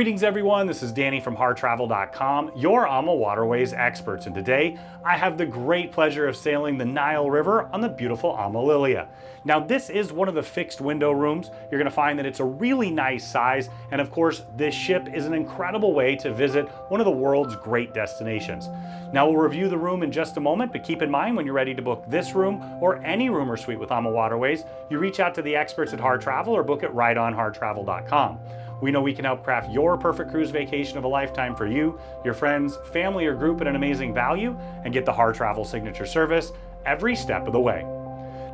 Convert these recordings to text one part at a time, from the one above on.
Greetings everyone, this is Danny from HarTravel.com, your AmaWaterways experts, and today I have the great pleasure of sailing the Nile River on the beautiful AmaLilia. Now this is one of the fixed window rooms. You're going to find that it's a really nice size, and of course this ship is an incredible way to visit one of the world's great destinations. Now we'll review the room in just a moment, but keep in mind when you're ready to book this room or any room or suite with AmaWaterways, you reach out to the experts at HarTravel or book it right on HarTravel.com. We know we can help craft your perfect cruise vacation of a lifetime for you, your friends, family, or group at an amazing value, and get the HarTravel signature service every step of the way.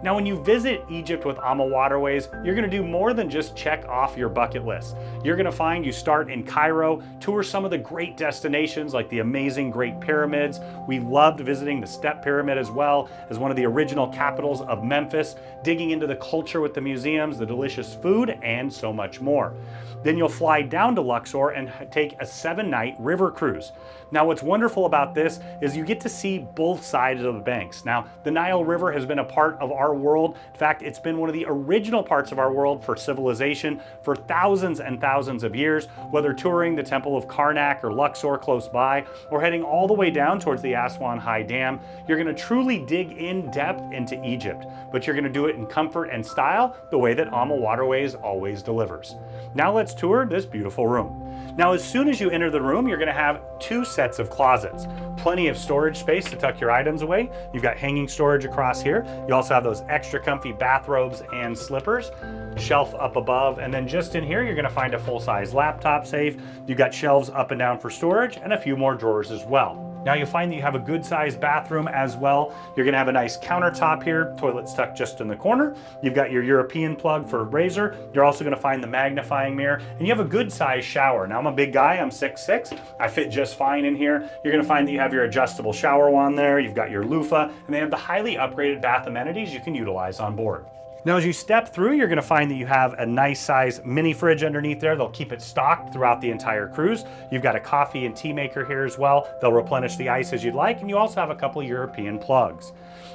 Now, when you visit Egypt with AmaWaterways, you're going to do more than just check off your bucket list. You're going to find you start in Cairo, tour some of the great destinations like the amazing Great Pyramids. We loved visiting the Step Pyramid as well as one of the original capitals of Memphis, digging into the culture with the museums, the delicious food, and so much more. Then you'll fly down to Luxor and take a 7-night river cruise. Now, what's wonderful about this is you get to see both sides of the banks. Now, the Nile River has been a part of our world. In fact, it's been one of the original parts of our world for civilization for thousands and thousands of years, whether touring the Temple of Karnak or Luxor close by, or heading all the way down towards the Aswan High Dam. You're going to truly dig in depth into Egypt, but you're going to do it in comfort and style, the way that AmaWaterways always delivers. Now let's tour this beautiful room. Now, as soon as you enter the room, you're going to have 2 sets of closets. Plenty of storage space to tuck your items away. You've got hanging storage across here. You also have those extra comfy bathrobes and slippers. Shelf up above, and then just in here, you're going to find a full-size laptop safe. You've got shelves up and down for storage and a few more drawers as well. Now you'll find that you have a good-sized bathroom as well. You're going to have a nice countertop here, toilet's tucked just in the corner. You've got your European plug for a razor. You're also going to find the magnifying mirror, and you have a good-sized shower. Now I'm a big guy, I'm 6'6". I fit just fine in here. You're going to find that you have your adjustable shower wand there. You've got your loofah, and they have the highly upgraded bath amenities you can utilize on board. Now, as you step through, you're going to find that you have a nice size mini fridge underneath there. They'll keep it stocked throughout the entire cruise. You've got a coffee and tea maker here as well. They'll replenish the ice as you'd like, and you also have a couple of European plugs.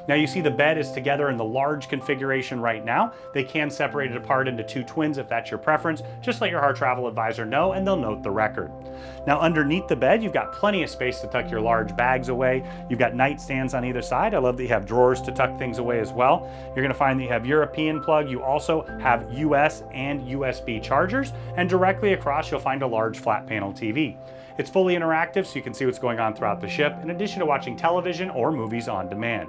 Now you see the bed is together in the large configuration right now. They can separate it apart into 2 twins if that's your preference. Just let your HarTravel advisor know and they'll note the record. Now underneath the bed, you've got plenty of space to tuck your large bags away. You've got nightstands on either side. I love that you have drawers to tuck things away as well. You're going to find that you have European plug. You also have US and USB chargers, and directly across you'll find a large flat panel TV. It's fully interactive so you can see what's going on throughout the ship in addition to watching television or movies on demand.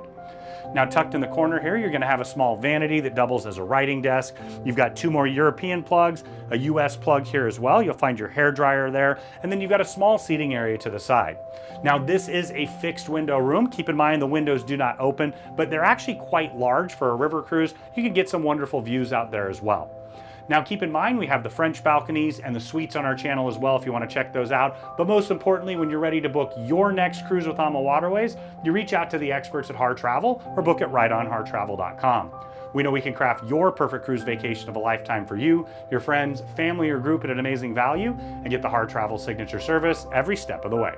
Now tucked in the corner here, you're going to have a small vanity that doubles as a writing desk. You've got 2 more European plugs, a US plug here as well. You'll find your hair dryer there, and then you've got a small seating area to the side. Now this is a fixed window room. Keep in mind the windows do not open, but they're actually quite large for a river cruise. You can get some wonderful views out there as well. Now keep in mind we have the French balconies and the suites on our channel as well if you want to check those out. But most importantly, when you're ready to book your next cruise with AmaWaterways, you reach out to the experts at HarTravel or book it right on HarTravel.com. We know we can craft your perfect cruise vacation of a lifetime for you, your friends, family, or group at an amazing value, and get the HarTravel signature service every step of the way.